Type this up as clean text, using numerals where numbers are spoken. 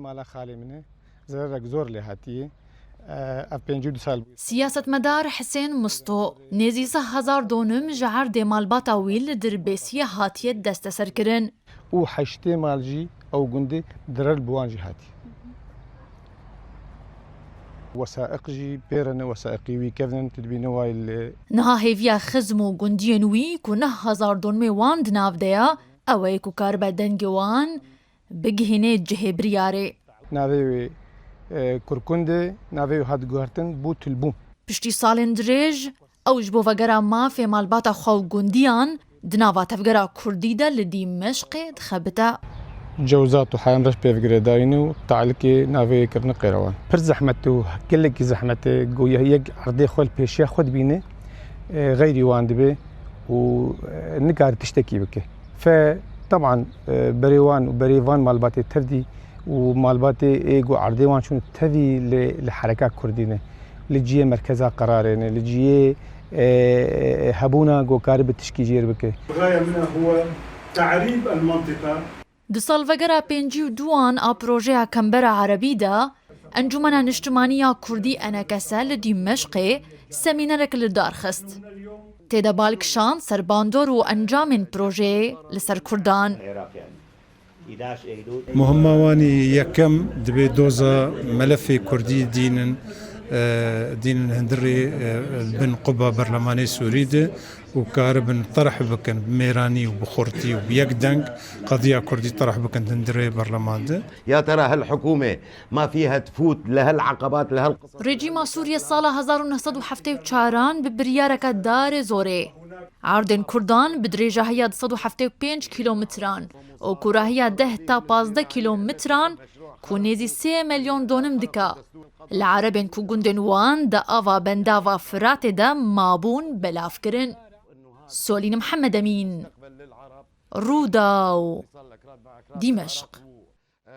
مالا خالی منه زرق زور لی هاتیه اف 52 سال سیاست مدار حسین مستو نزی 1000 دونم جعر دی مالباتا ویل در بیسیه هاتیه دست سر کرن او حشته مالجی او گنده درل بوانجی هاتی وثائق جي بيرن وثائقي وي كفن تدبين وايل نها هيفيا خزمو گندين وي كو 1000 دونمي وان دنافديا اوي كو كاربا دنگوان بگهينه جهبرياري ناوي كركنده ناوي هاد گوهرتن بو تلبوم پشتی سالن دريج اوج بو وگرا ما في مالباتا خو گنديان دناوا تفگرا كردي دا لدي مشق دخبتا جوزات وحيان رش بيفقر داينو تعلقي ناوي كرن قيروان پر زحمته كلك زحمته قوية هي عرضي خول بيشيا خود بينه غيري واندبه ونقار تشتكي بك فطبعا بريوان وبريفان مالباتي تفدي ومالباتي ايجو عرضي وان شنو تفدي لحركات كردينه لجيه مركزها قرارين لجيه هبونا جو كارب التشكيجير بك الغاية منها هو تعريب المنطقة دسال وگرا 52 آ پروژه کمبرا عربی دا انجمن اجتماعی کردی انکسه لدی مشق سمینرک لدار خست. تیدا بالکشان سرباندور و انجام پروژه لسر کردان. مهموانی یکم دبی دوزا ملف کردی دين هندري بن قبة برلماني سوريدي وكاربن طرح بكن بميراني وبخورتي وبيقدنج قضية كردي طرح بكن هندري برلمان ده. يا ترى هالحكومة ما فيها تفوت لهالعقبات رجيم سوريا الصالة 1974 ببريارك دار زوري عردن كردان بدريجة هي 175 كيلومتران وكورا هي 10 تا 15 كيلومتران كونيزي 3 مليون دونم دكا العربين كو گندن وان دا آوا بنداوا فرات دا مابون بلاف کرن سولين محمد أمين روداو دمشق